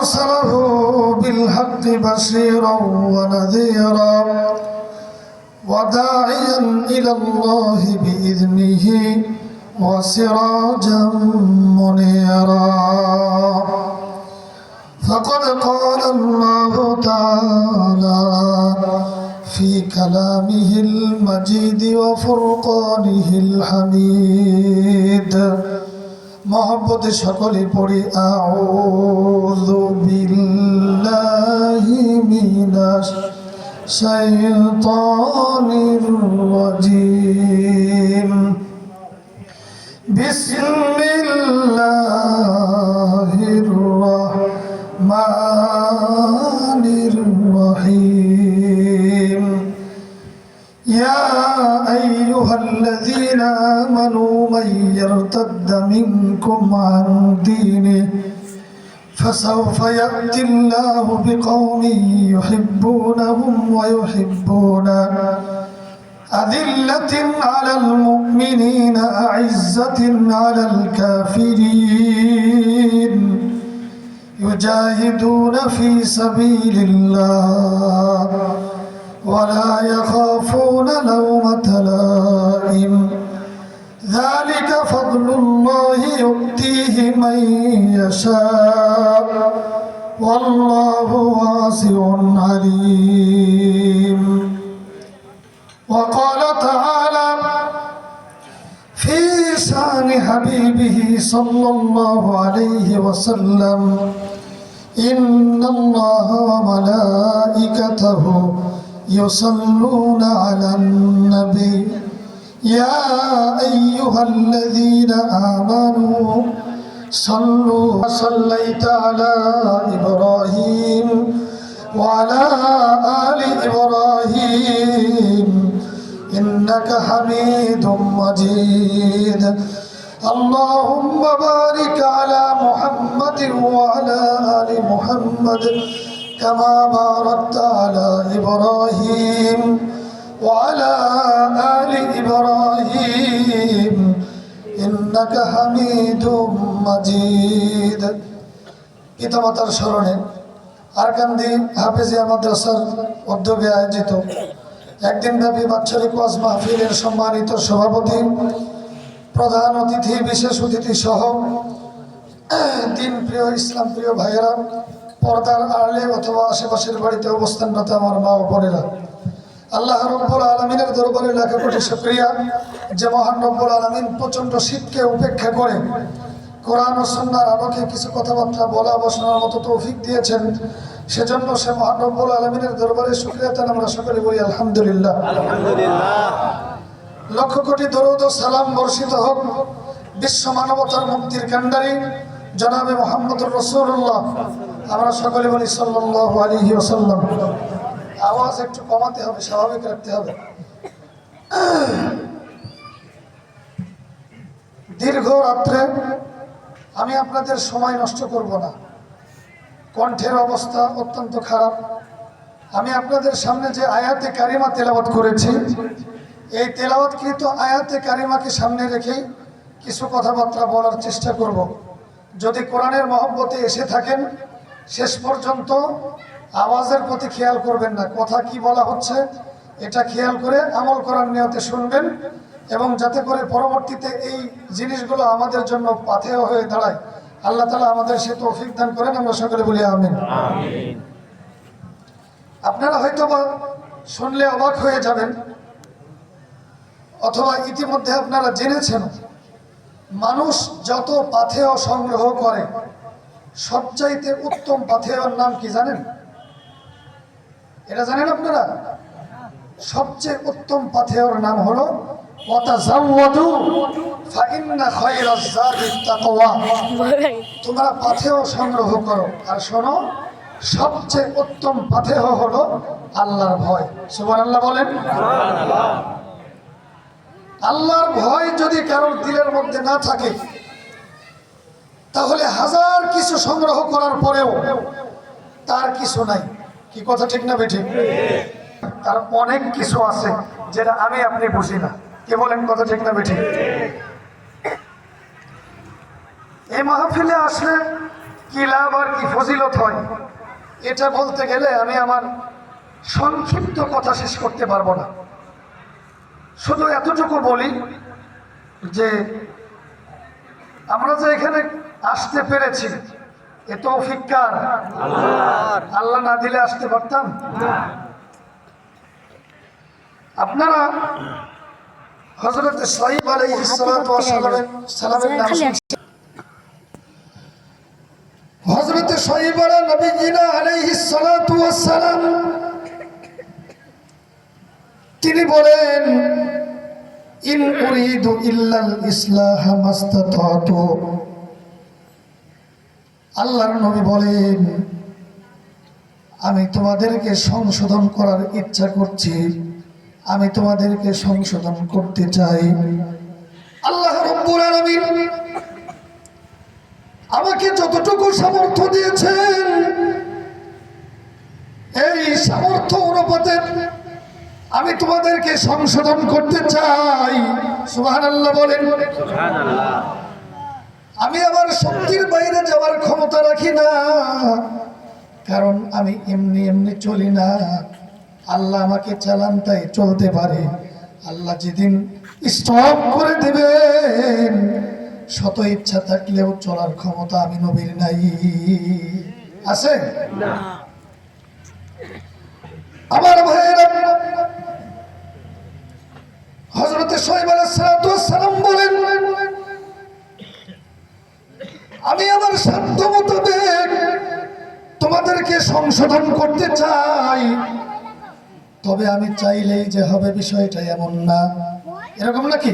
أرسله بالحق بشيرا ونذيرا وداعيا إلى الله بإذنه وسراجا منيرا فقد قال الله تعالى في كلامه المجيد وفرقانه الحميد محبت সকলে পড়ি আউযু বিল্লাহি মিনাশ শাইতানির রাজিম বিসমিল্লাহির রাহমানির রহিম ইয়া আইয়ুহাল্লাযীনা আমানু মান ইয়ারতাদ্দা মিনকুম আন দীনিহি فسوف يأتي الله بقوم يحبونهم ويحبونه أذلة على المؤمنين أعزة على الكافرين يجاهدون في سبيل الله ولا يخافون لومة لائم ذلك فضل الله يؤتيه من يشاء والله واسع عليم وقال تعالى في شان حبيبه صلى الله عليه وسلم إن الله وملائكته يصلون على النبي يا أيها الذين آمنوا صلوا صليت على إبراهيم وعلى آل إبراهيم إنك حميد مجيد اللهم بارك على محمد وعلى آل محمد كما باركت على إبراهيم وعلى آل إبراهيم إنك حميد مجيد পিতামাতার স্মরণে আরকান্দি হাফেজিয়া মাদ্রাসার উদ্যোগে আয়োজিত একদিনব্যাপী বাৎসরিক ওয়াজ মাহফিলের সম্মানিত সভাপতি, প্রধান অতিথি, বিশেষ অতিথি সহ দিন প্রিয়, ইসলাম প্রিয় ভাইয়েরা, পর্দার আড়ালে অথবা আশেপাশের বাড়িতে অবস্থানরত আমার মা ও বোনেরা, আল্লাহ রব্বুল আলামিনের দরবারে লাখ কোটি শুকরিয়া যে মহান রব্বুল আলামিন প্রচণ্ড শীতকে উপেক্ষা করে কোরআন ও সুন্নাহর আলোকে কিছু কথাবার্তা বলা বা শোনার মতো তৌফিক দিয়েছেন। সেজন্য সে মহান রব্বুল আলামিনের দরবারে শুকরিয়া তান আমরা সকলে বলি আলহামদুলিল্লাহ। লক্ষ কোটি দরুদ ও সালাম বর্ষিত হোক বিশ্ব মানবতার মুক্তির কান্ডারি জনাবে মুহাম্মদুর রাসূলুল্লাহ, আমরা সকলে বলি সাল্লাল্লাহু আলাইহি ওয়াসাল্লাম। আওয়াজ একটু কমাতে হবে, স্বাভাবিক রাখতে হবে। দীর্ঘ রাত্রে আমি আপনাদের সময় নষ্ট করব না, কণ্ঠের অবস্থা অত্যন্ত খারাপ। আমি আপনাদের সামনে যে আয়াতে কারিমা তেলাওয়াত করেছি, এই তেলাওয়াতকৃত আয়াতে কারিমাকে সামনে রেখেই কিছু কথাবার্তা বলার চেষ্টা করব। যদি কোরআনের মহব্বতে এসে থাকেন শেষ পর্যন্ত আওয়াজের প্রতি খেয়াল করবেন না, কথা কি বলা হচ্ছে এটা খেয়াল করে আমল করার নিয়তে শুনবেন, এবং যাতে করে পরবর্তীতে এই জিনিসগুলো আমাদের জন্য পাথেয় হয়ে দাঁড়ায়। আল্লাহ তাআলা আমাদের সে তৌফিক দান করেন, আমরা সকলে বলি আমিন। আপনারা হয়তো বা শুনলে অবাক হয়ে যাবেন, অথবা ইতিমধ্যে আপনারা জেনেছেন, মানুষ যত পাথেয় সংগ্রহ করে সবচাইতে উত্তম পাথেয়র নাম কি জানেন? এটা জানেন আপনারা? সবচেয়ে উত্তম পাথেয়র নাম হলো ওয়াতাযাওয়াদু ফাইন্না খায়রাজ যাদিত তাকওয়া। তোমরা পাথেয় সংগ্রহ করো, আর শোনো সবচেয়ে উত্তম পাথেয় হলো আল্লাহর ভয়। সুবহানাল্লাহ বলেন। আল্লাহর ভয় যদি কারোর দিলের মধ্যে না থাকে তাহলে হাজার কিছু সংগ্রহ করার পরেও তার কিছু নাই। কি কথা ঠিক না বেঠিক? তার অনেক কিছু আছে যেটা আমি আপনি বুঝি না। কে বলেন কথা ঠিক না বেঠিক? এই মাহফিলে আসলে কি লাভ আর কি ফজিলত হয়, এটা বলতে গেলে আমি আমার সংক্ষিপ্ত কথা শেষ করতে পারবো না। শুধু এতটুকু বলি যে আমরা যে এখানে আসতে পেরেছি এ তৌফিক কার? আল্লাহ না দিলে আসতে পারতাম? আপনারা হযরত শুআয়ব আলাইহিস সালাতু ওয়াস সালামের নাম শুনছেন? হযরত শুআয়ব নবীজিনা আলাইহিস সালাতু ওয়াস সালাম তিনি বলেন, ইন উরিদু ইল্লাল ইসলাহ মাস্তাতাতু। আল্লাহর নবী বলেন, আমি তোমাদেরকে সংশোধন করার ইচ্ছা করছি, আমি তোমাদেরকে সংশোধন করতে চাই। আল্লাহ রাব্বুল আলামিন আমাকে যতটুকু সামর্থ্য দিয়েছেন এই সামর্থ্য অনুপাতে আমি তোমাদেরকে সংশোধন করতে চাই। সুবহানাল্লাহ বলেন। সুবহানাল্লাহ। আমি আমার শক্তির বাইরে যাওয়ার ক্ষমতা রাখি না, কারণ আমি এমনি এমনি চলি না। আল্লাহ আমাকে চালান তাই চলতে পারে। আল্লাহ যেদিন স্টপ করে দেবেন, শত ইচ্ছা থাকলেও চলার ক্ষমতা আমি নবীর নাই। আছে না? আমার ভাইয়েরা, হযরত শুআয়ব আলাইহিস সালাম বলেন, আমি আমার সাধ্য মোতাবেক তোমাদেরকে সংশোধন করতে চাই, তবে আমি চাইলেই যে হবে বিষয়টা এমন না। এরকম নাকি?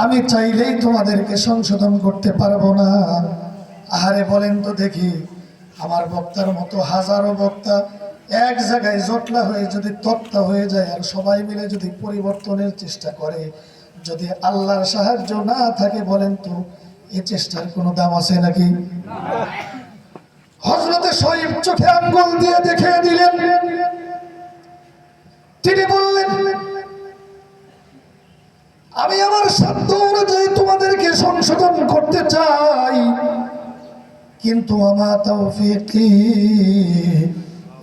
আমি চাইলেই তোমাদেরকে সংশোধন করতে পারবো না। আহারে বলেন তো দেখি, আমার বক্তার মতো হাজারো বক্তা এক জায়গায় জটলা হয়ে যদি তক্তা হয়ে যায় আর সবাই মিলে যদি পরিবর্তনের চেষ্টা করে, যদি আল্লাহর সাহায্য না থাকে, বলেন তো এই চেষ্টার কোনো দাম আছে নাকি? হযরত শুআয়ব চোখে আঙ্গুল দিয়ে দেখিয়ে দিলেন। তিনি বললেন, আমি আমার সাধ্য অনুযায়ী তোমাদেরকে সংশোধন করতে চাই, কিন্তু আমা তাওফীকি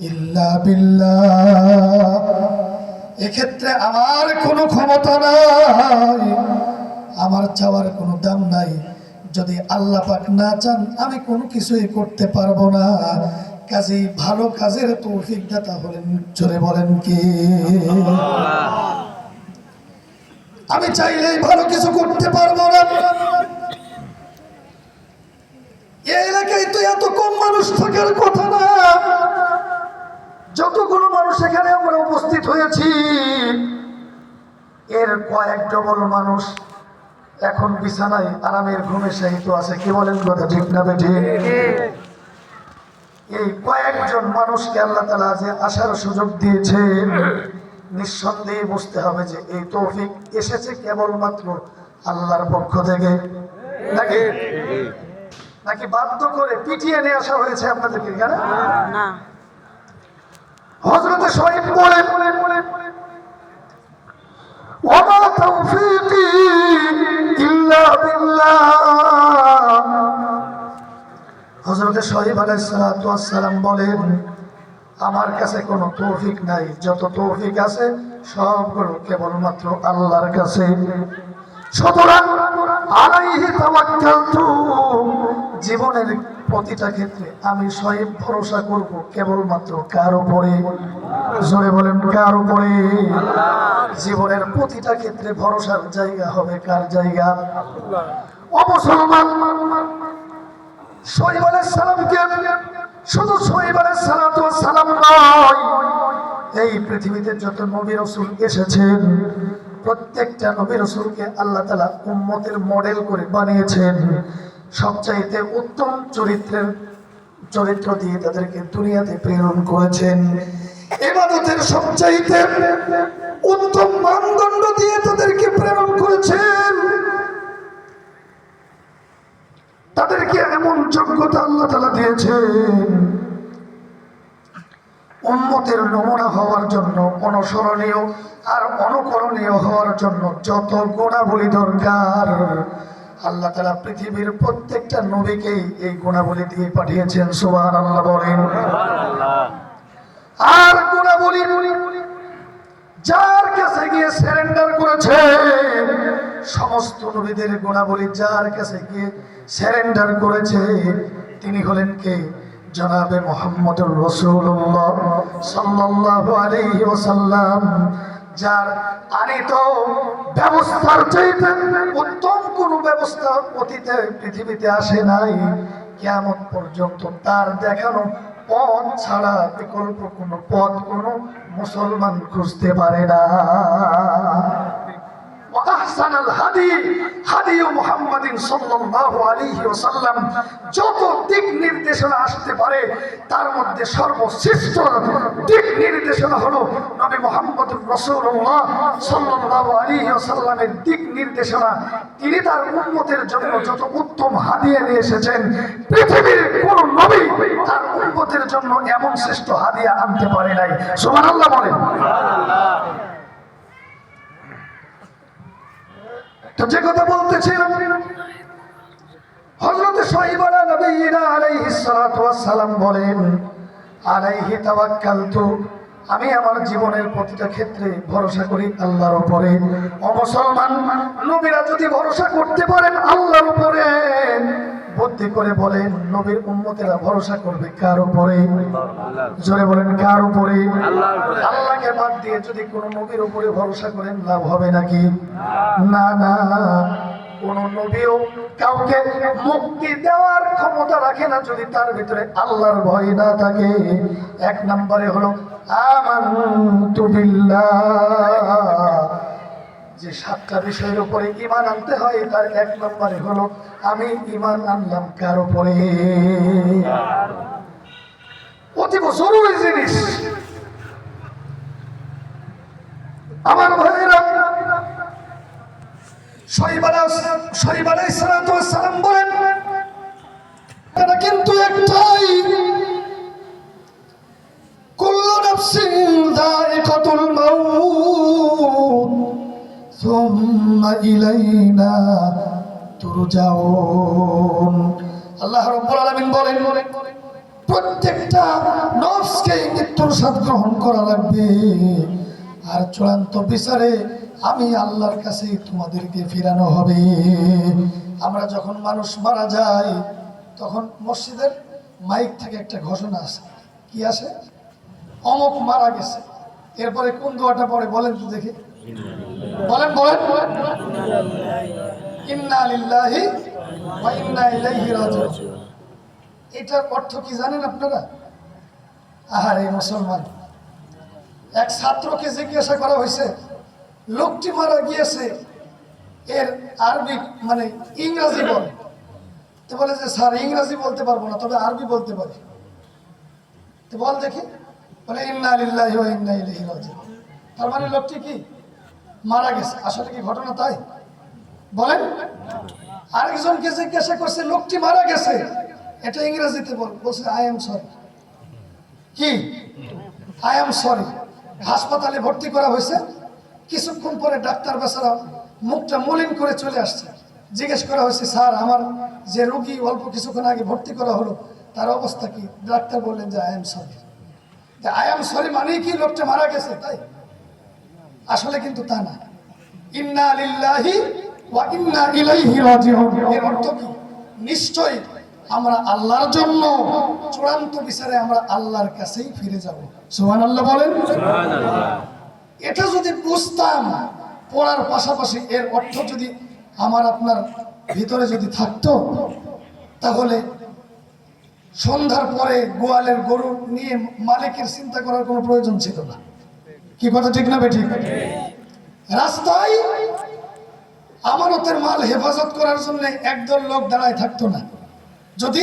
ইল্লা বিল্লাহ। এক্ষেত্রে আমার কোনো ক্ষমতা নাই, আমার চাওয়ার কোনো দাম নাই। যদি আল্লাহ পাক না চান আমি কোনো কিছুই করতে পারবো না। কাজেই ভালো কাজের তৌফিক দাতা হলেন, জোরে বলেন কে? আমি চাইলেই ভালো কিছু করতে পারবো না। এই এলাকায় তো এত কম মানুষ থাকার কথা না। যতগুলো মানুষ এখানে আমরা উপস্থিত হয়েছি, এর কয়েক ডবল মানুষ এখন বিছানায় আরামের ঘুমে শায়িত আছে। কি বলেন কথা ঠিক না বেঠিক? এই কয়েকজন মানুষকে আল্লাহ তাআলা যে আসার সুযোগ দিয়েছে, নিঃসন্দেহে বুঝতে হবে যে এই তৌফিক এসেছে কেবলমাত্র আল্লাহর পক্ষ থেকে। নাকি নাকি বাধ্য করে পিটিয়ে নিয়ে আসা হয়েছে আপনাদেরকে? না। হযরত শুআয়ব বলেন, ওয়া তাওফীকি ইল্লা বিল্লাহ। হযরত শুআয়ব আলাইহিস সালাতু ওয়াস সালাম বলেন, আমার কাছে কোনো তৌফিক নাই, যত তৌফিক আছে সবগুলো কেবলমাত্র আল্লাহর কাছে। সুতরাং আলাইহি তাওয়াক্কালতু, জীবনের প্রতিটা ক্ষেত্রে আমি শুআয়ব ভরসা করব কেবলমাত্র কার উপরে? জোরে বলেন কার উপরে? জীবনের প্রতিটা ক্ষেত্রে ভরসার জায়গা হবে কার জায়গা? ও মুসলমান, শুআয়ব আলাইহিস সালামকে শুধু শুআয়ব আলাইহিস সালাম নয়, এই পৃথিবীতে যত নবী রাসূল এসেছেন প্রত্যেকটা নবী রাসূলকে আল্লাহ তাআলা উম্মতের মডেল করে বানিয়েছেন। সবচাইতে উত্তম চরিত্র দিয়ে তাদেরকে দুনিয়াতে প্রেরণ করেছেন। ইবাদতের সবচাইতে উত্তম মানদণ্ড দিয়ে তাদেরকে প্রেরণ করেছেন। তাদেরকে এমন যোগ্যতা আল্লাহ তাআলা দিয়েছেন, উম্মতের নমুনা হওয়ার জন্য, অনুসরণীয় আর অনুকরণীয় হওয়ার জন্য যত গুণাবলী দরকার আল্লাহ তাআলা পৃথিবীর প্রত্যেকটা নবীকেই এই গুণাবলী দিয়ে পাঠিয়েছেন। সুবহানাল্লাহ বলেন। আর গুণাবলী যার কাছে গিয়ে সারেন্ডার করেছে, সমস্ত নবীদের গুণাবলী যার কাছে গিয়ে সারেন্ডার করেছে তিনি হলেন কে? জনাবে মুহাম্মদুর রাসূলুল্লাহ সাল্লাল্লাহু আলাইহি ওয়াসাল্লাম, যার আনিত ব্যবস্থার চাইতে উত্তম কোন ব্যবস্থা অতীতে পৃথিবীতে আসে নাই। কিয়ামত পর্যন্ত তার দেখানো পথ ছাড়া বিকল্প কোনো পথ কোনো মুসলমান খুঁজতে পারে না। আহসানাল হাদি হাদি মুহাম্মাদিন সাল্লাল্লাহু আলাইহি ওয়াসাল্লাম, যত দিক নির্দেশনা আসতে পারে তার মধ্যে সর্বশ্রেষ্ঠ দিক নির্দেশনা হলো নবী মুহাম্মদুর রাসূলুল্লাহ সাল্লাল্লাহু আলাইহি ওয়াসাল্লামের দিক নির্দেশনা। তিনি তার উম্মতের জন্য যত উত্তম হাদিয়া নিয়ে এসেছেন, পৃথিবীর কোন নবী তার উম্মতের জন্য এমন শ্রেষ্ঠ হাদিয়া আনতে পারে নাই। সুবহানাল্লাহ বলেন। তো যে কথা বলতেছিলাম, হযরত সাইয়্যিদুনা নবিয়্যিনা আলাইহিস সালাতু ওয়াস সালাম বলেন, আলাইহি তাওয়াক্কালতু, আমি আমার জীবনের প্রতিটা ক্ষেত্রে ভরসা করি আল্লাহর উপরে। ও মুসলমান, নবীরা যদি ভরসা করতে পারেন আল্লাহর উপরে, বুদ্ধি করে বলেন নবীর উম্মতেরা ভরসা করবে কার উপরে? জোরে বলেন কার উপরে? আল্লাহকে বাদ দিয়ে যদি কোনো নবীর উপরে ভরসা করেন লাভ হবে নাকি? না না, কোন নবীও কাউকে মুক্তি দেওয়ার ক্ষমতা রাখে না যদি তার ভিতরে আল্লাহর ভয় না থাকে। এক নম্বরে হলো আমানতু বিল্লাহ, যে সাতটা বিষয়ের উপরে ঈমান আনতে হয় তার এক নম্বরে হলো আমি ঈমান আনলাম কার উপরে? অতীব জরুরি জিনিস। আমার ভাইয়েরা, শরীফ আলাইহিস সালাম বলেন এটা কিন্তু একটাই, কুল্লু নাফসিন যায়িকাতুল মাউত সুম্মা ইলাইনা তুরজাউন। আল্লাহ রাব্বুল আলামিন বলেন প্রত্যেকটা নফসকে মৃত্যুর স্বাদ গ্রহণ করা লাগবে, আর চূড়ান্ত বিচারে আমি আল্লাহর কাছে তোমাদেরকে ফিরানো হবে। আমরা যখন মানুষ মারা যায় তখন মসজিদের মাইক থেকে একটা ঘোষণা আসে, কি আসে? অমুক মারা গেছে। এরপরে কোন দোয়াটা পড়ে বলেন তো দেখি, বলেন বলেন। ইন্না লিল্লাহি ওয়া ইন্না ইলাইহি রাজিউন। এটার অর্থ কি জানেন আপনারা? আহারে মুসলমান, এক ছাত্রকে জিজ্ঞাসা করা হয়েছে লোকটি মারা গিয়েছে এর আরবি মানে ইংরেজি বলে। তো বলে যে স্যার ইংরেজি বলতে পারবো না, তবে আরবি বলতে পারি। তো বল দেখি, বলে ইন্না লিল্লাহি ওয়া ইন্না ইলাইহি রাজিউন। তার মানে লোকটি কি মারা গেছে। আসলে কি ঘটনা তাই? বলেন। আরেকজনকে জিজ্ঞাসা করছে লোকটি মারা গেছে, এটা ইংরেজিতে বলছে আই এম সরি। কি আই এম সরি? হাসপাতালে ভর্তি করা হয়েছে, কিছুক্ষণ পরে ডাক্তার বেচারা মুখটা মলিন করে চলে আসছে। জিজ্ঞেস করা হয়েছে স্যার আমার যে রোগী অল্প কিছুক্ষণ আগে ভর্তি করা হলো তার অবস্থা কি? ডাক্তার বললেন যে I am sorry. I am sorry মানেই কি লোকটা মারা গেছে তাই? আসলে কিন্তু তা না। ইন্না লিল্লাহি ওয়া ইন্না ইলাইহি রাজিউন এর অর্থ কি? নিশ্চয়ই আমরা আল্লাহর জন্য চূড়ান্ত বিচারে আমরা আল্লাহর কাছেই ফিরে যাব। সুবহানাল্লাহ বলেন। এটা যদি বুঝতাম, পড়ার পাশাপাশি এর অর্থ যদি আমার আপনার ভিতরে যদি থাকতো, তাহলে সন্ধ্যার পরে গোয়ালের গরু নিয়ে মালিকের চিন্তা করার কোনো প্রয়োজন ছিল না। কি কথা ঠিক না বেঠিক? রাস্তায় আমানতের মাল হেফাজত করার জন্য একদল লোক দাঁড়ায় থাকতো না। যদি